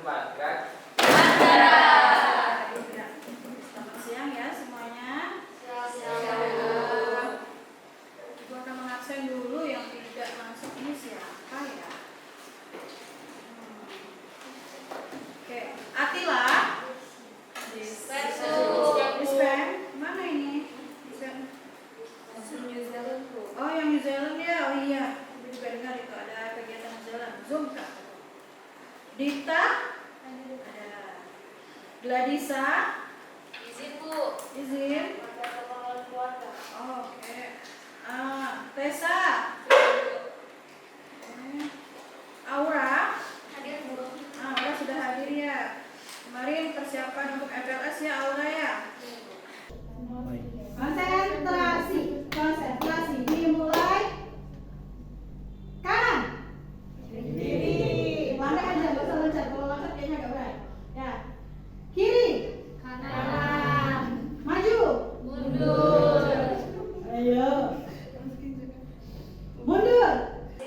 depan, gerak. Selamat siang ya semuanya. Ibu akan mengabsen dulu yang tidak masuk ini siapa ya? Oke, Atila. Dispen. Mana ini? Dispen. Oh, yang New Zealand ya. Oh iya. Ibu juga dengar itu ada kegiatan New Zealand. Zoom kah? Dita. Ada. Gladisa. Izin Bu. Izin. Oh, oke. Tessa. Aura. Hadir Bu. Aura sudah hadir ya. Kemarin persiapan untuk FLS ya Aura ya. Konsentrasi dimulai. Kanan. Kiri. Landai aja, gak usah loncat. Kalau loncat kayaknya gak baik. Ya. Kiri. Kanan. Maju. Mundur. Ayo. Mundur.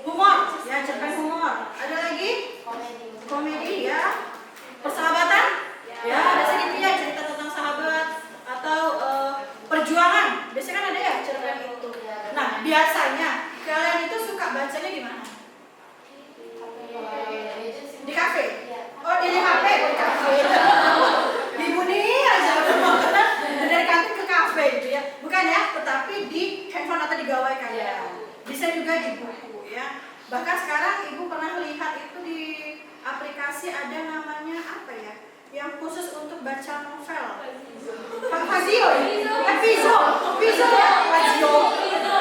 Humor. Ya, cerpen humor. Ada lagi? Komedi ya. Persahabatan? Ya, ada sedikit ya cerita tentang sahabat atau perjuangan. Biasanya kan ada ya cerpen itu. Nah, biasanya kalian itu suka bacanya di mana? Di kafe? Oh, di kafe, di kafe. Di Buni aja dari kantin ke kafe gitu ya. Bukan ya, tetapi di handphone atau di gawai kalian. Bisa juga di buku ya. Bahkan sekarang ibu pernah lihat itu di aplikasi ada namanya apa ya? Yang khusus untuk baca novel. Fazio ya? Vizo ya?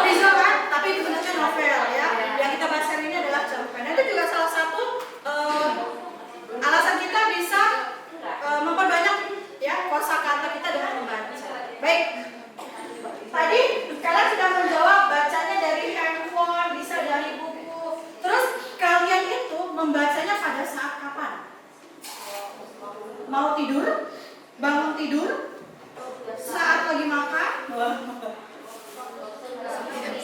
Vizo kan? Tapi itu bentuknya novel ya. Yang kita bahas hari ini adalah cerpen. Itu juga salah satu alasan kita bisa memperbanyak ya kosakata kita dengan membaca. Baik. Tadi kalian sudah menjawab bacanya dari handphone, bisa dari buku. Terus kalian itu membacanya pada saat kapan? Mau tidur? Bangun tidur? Saat lagi makan?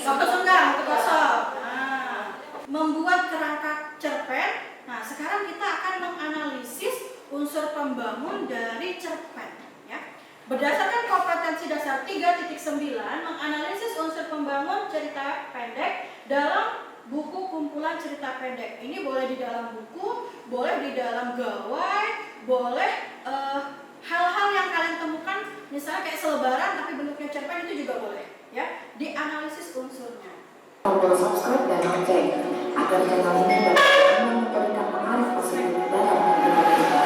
Waktu senggang, waktu kosong. Nah, membuat kerangka cerpen. Nah, sekarang kita akan menganalisis unsur pembangun dari cerpen. Ya. Berdasarkan kompetensi dasar 3.9, menganalisis unsur pembangun cerita pendek dalam buku kumpulan cerita pendek. Ini boleh di dalam buku, boleh di dalam gawai, boleh hal-hal yang kalian temukan, misalnya kayak selebaran tapi bentuknya cerpen itu juga boleh. Ya, dianalisis unsurnya. Tombol subscribe dan lonceng agar channel ini dapat memberikan pengaruh positif dalam kehidupan kita.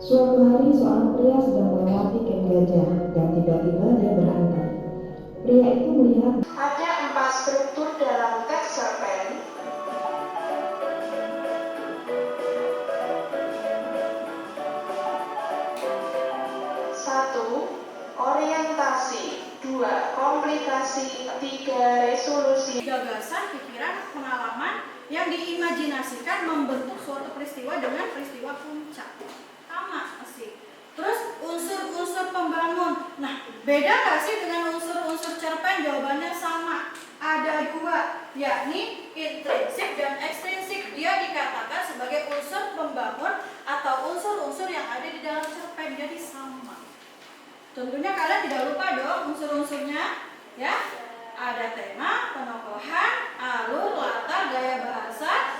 Suatu hari seorang pria sedang melewati ken gajah dan tiba-tiba dia berhenti. Pria itu melihat Ada 4 struktur dalam teks cerpen. Satu, orientasi. 2, komplikasi. 3, resolusi. Gagasan, pikiran, pengalaman yang diimajinasikan membentuk suatu peristiwa dengan peristiwa puncak. Sama sih. Terus unsur-unsur pembangun. Nah, beda nggak sih dengan unsur-unsur cerpen? Jawabannya sama. Ada 2, yakni intrinsik dan ekstrinsik. Dia dikatakan sebagai unsur pembangun atau unsur-unsur yang ada di dalam cerpen. Jadi sama. Tentunya kalian tidak lupa dong unsur-unsurnya, ya. Ada tema, penokohan, alur, latar, gaya bahasa,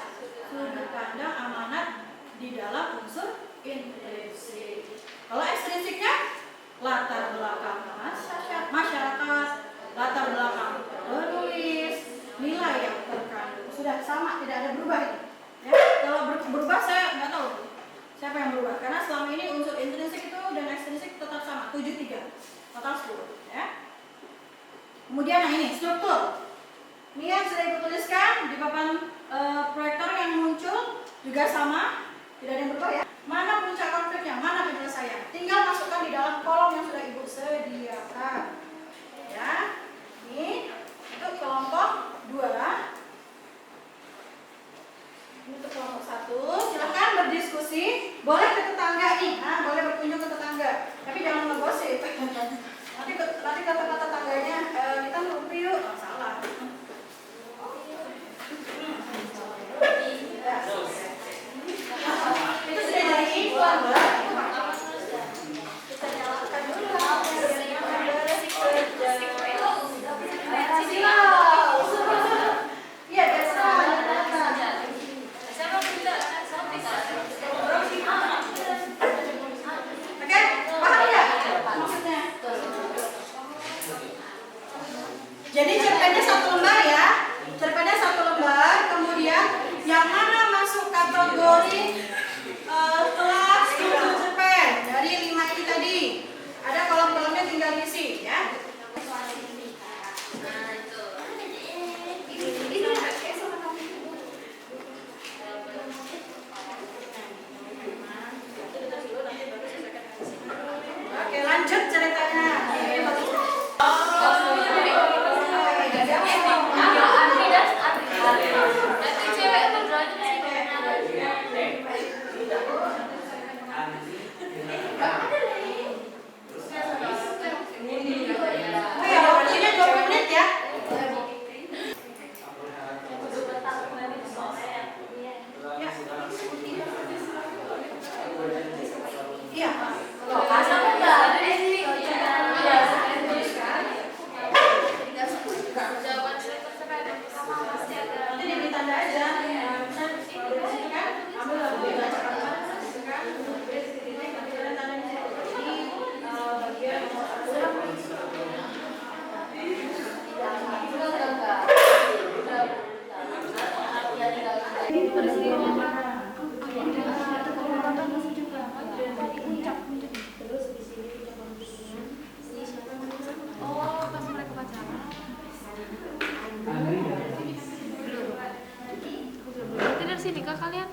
sudut pandang, amanat di dalam unsur intrinsik. Kalau ekstrinsiknya, latar belakang masyarakat, latar belakang penulis, nilai yang terkandung. Sudah sama, tidak ada berubah ini. Ya, kalau berubah saya nggak tahu siapa yang berubah. Karena selama ini unsur intrinsik itu dan ekstrinsik tetap sama, 73, total 10. Ya. Kemudian nah ini struktur. Ini yang sudah ibu tuliskan di papan proyektor yang muncul juga sama, tidak ada yang berubah ya. Mana puncak konfliknya, mana penyelesaian. Tinggal masukkan di dalam kolom yang sudah ibu sediakan. Ya, ini untuk kelompok 2. Ini untuk kelompok 1. Silakan berdiskusi. Boleh ke tetangga nih, boleh berkunjung ke tetangga. Tapi jangan ngegosip. Nanti Jadi cerpennya 1 lembar ya. Cerpennya 1 lembar. Kemudian yang mana masuk kategori kelas 7 cerpen dari 5 ini tadi. Ada kolom-kolomnya tinggal diisi ya. Nah, itu. Oke, lanjut ceritanya. Nanti cewek berdua aja sih. Oh ya, waktunya 20 menit ya. Iya. Jawaban cerita cerpen yang pertama pasti ada. Nanti diberi tanda aja. Ambil lagu yang baca kan. Nanti kalian tanda di situ. Ini bagian nomor 1. Oh, pas mereka pacaran. Berarti dari sini kak kalian?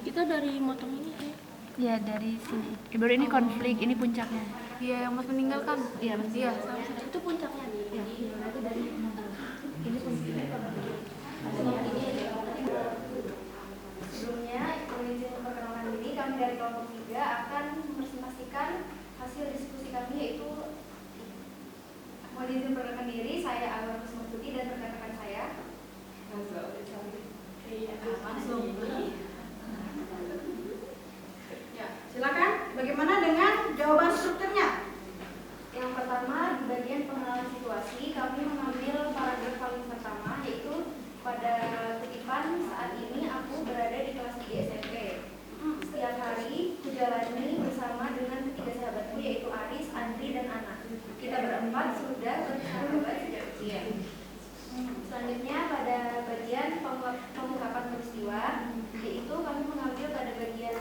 Kita dari motong ini ya. Ya dari sini. Baru ini konflik, ini puncaknya. Iya, yang mas meninggalkan. Iya, Mas. Iya, sama. Itu puncaknya. Ya, berarti dari mobil. Ini konflik. Sebelumnya, izin memperkenalkan diri, kami dari kelompok 3 akan memastikan hasil diskusi kami yaitu mohon izin memperkenalkan diri, saya Alwar Kusmatuti dan rekan-rekan saya. Ya, silakan. Bagaimana dengan jawaban strukturnya? Yang pertama, di bagian pengenalan situasi, kami mengambil paragraf paling pertama yaitu pada kutipan saat ini aku berada di kelas 3 SMP. Setiap hari kujalani bersama dengan ketiga sahabatku yaitu Aris, Andri, dan Ana. Kita berempat sudah bersahabat sejak kecil. Selanjutnya pada bagian pengungkapan peristiwa, yaitu kami mengambil pada bagian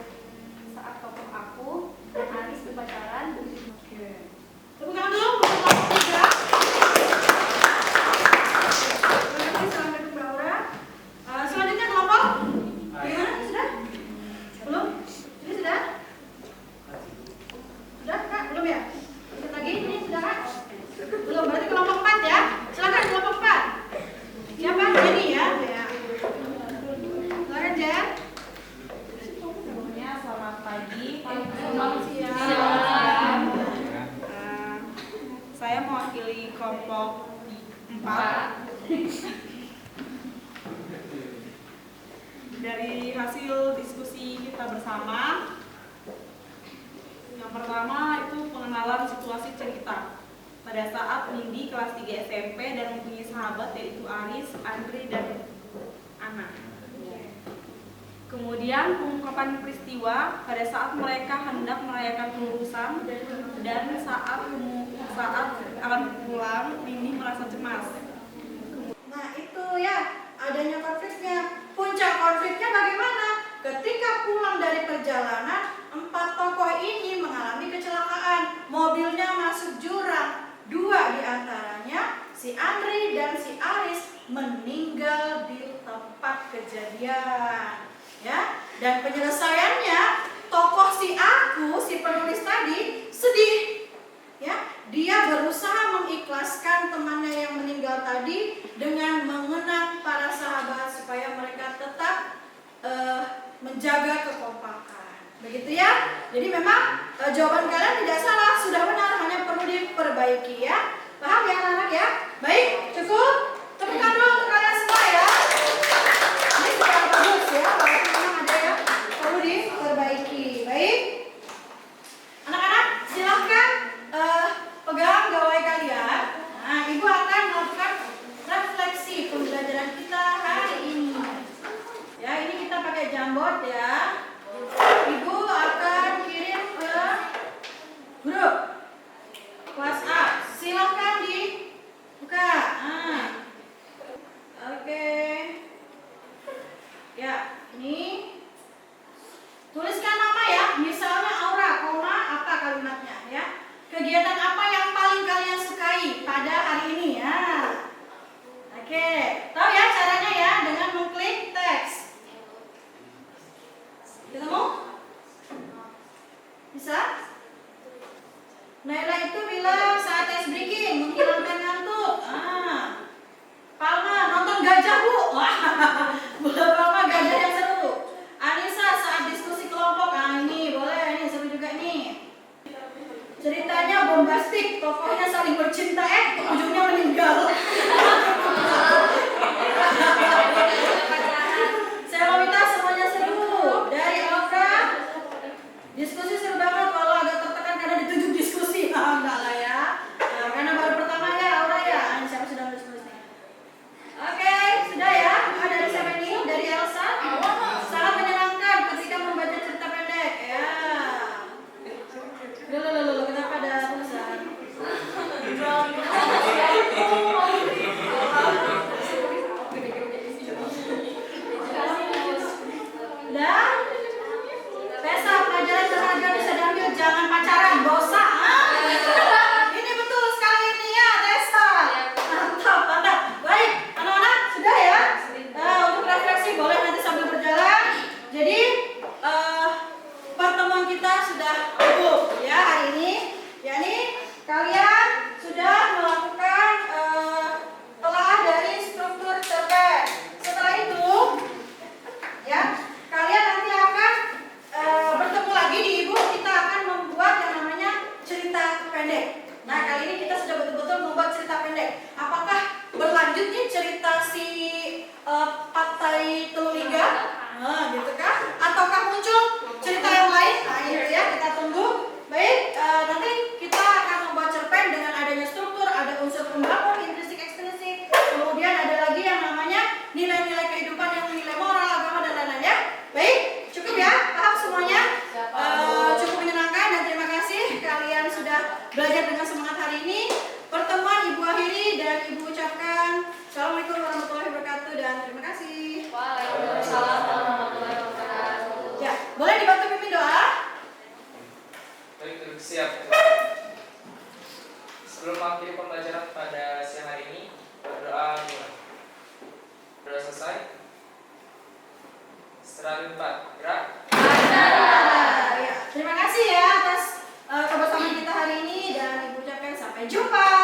saat tokoh aku dan Aris berpacaran. Tepuk tangan dulu untuk kelompok 3. Terima kasih, selamat Mbak Aura. Selanjutnya kelompok gimana? Sudah? Belum? Ini sudah? Sudah Kak? Belum ya? Lanjut lagi, ini sudah Kak? Belum, berarti kelompok 4 ya. Silakan kelompok 4. Siapa? Jenny ya? Ya. Silakan Jen. Semuanya selamat pagi. Selamat siang. Saya mewakili kelompok 4. Dari hasil diskusi kita bersama, yang pertama itu pengenalan situasi cerita. Pada saat Nindi kelas 3 SMP dan mempunyai sahabat yaitu Aris, Andri, dan Ana. Kemudian pengungkapan peristiwa pada saat mereka hendak merayakan kelulusan dan saat akan pulang, Nindi merasa cemas. Nah itu ya, adanya konfliknya. Puncak konfliknya bagaimana? Ketika pulang dari perjalanan, 4 tokoh ini mengalami kecelakaan. Mobilnya masuk jurang. 2 diantaranya, si Andri dan si Aris, meninggal di tempat kejadian. Ya, dan penyelesaiannya, tokoh si aku, si penulis tadi, sedih. Ya, dia berusaha mengikhlaskan temannya yang meninggal tadi dengan mengenang para sahabat supaya mereka tetap menjaga kekompakan. Begitu ya. Jadi memang jawaban kalian tidak salah, sudah benar, hanya perlu diperbaiki ya. Paham ya anak-anak ya? Baik, cukup. Tepukan dulu untuk kalian semua ya. Ini sudah bagus ya, walaupun memang ada yang perlu diperbaiki. Baik. Anak-anak silahkan pegang gawai kalian. Nah, Ibu akan melakukan refleksi pembelajaran kita hari ini. Ya, ini kita pakai Jamboard ya. Ibu akan kirim ke grup WhatsApp. Silahkan dibuka. Nah, saling bercinta, ujungnya meninggal. Saya mau minta semuanya seru. Dari Aura, diskusi seru banget, walau agak tertekan karena ditunjuk diskusi. Enggak lah ya. Karena baru pertama ya Aura ya. Siapa sudah diskusi? Oke, sudah ya. Dari siapa ini? Dari Elsa. Sangat menyenangkan ketika membaca cerita pendek. Ya. Loh, kenapa ada tulisan? Dan Tessa, pelajaran berharga bisa diambil, jangan pacaran, dosa. Ini betul sekali ini ya, Tessa. Mantap. Baik, anak-anak sudah ya. Untuk refleksi boleh nanti sambil berjalan. Jadi pertemuan kita sudah cukup ya hari ini. Yakni kalian sudah melakukan telah dari struktur cerpen. Setelah itu, ya. Kalian nanti akan bertemu lagi di Ibu, kita akan membuat yang namanya cerita pendek. Nah, kali ini kita sudah betul-betul membuat cerita pendek. Apakah berlanjut nih cerita si Partai Teluliga? Nah, gitu kan? Ataukah muncul cerita yang lain? Nah, itu ya, kita tunggu. Baik, nanti kita akan membuat cerpen dengan adanya struktur, ada unsur pembangun, intrinsik, ekstrinsik. Kemudian ada lagi yang namanya nilai-nilai kehidupan yang nilai moral, agama, dan lain-lain ya. Baik, cukup ya, paham semuanya? Cukup menyenangkan dan terima kasih kalian sudah belajar dengan semangat hari ini. Pertemuan Ibu akhiri dan Ibu ucapkan Assalamualaikum warahmatullahi wabarakatuh dan terima kasih. Waalaikumsalam warahmatullahi wabarakatuh. Ya, boleh dibantu pimpin doa? Baik, siap. Sebelum mengakhiri pembelajaran pada siang hari ini, berdoa dulu. Berdoa selesai. Setelah 4, gerak. Ya, terima kasih ya atas kebersamaan kita hari ini dan Ibu ucapkan sampai jumpa.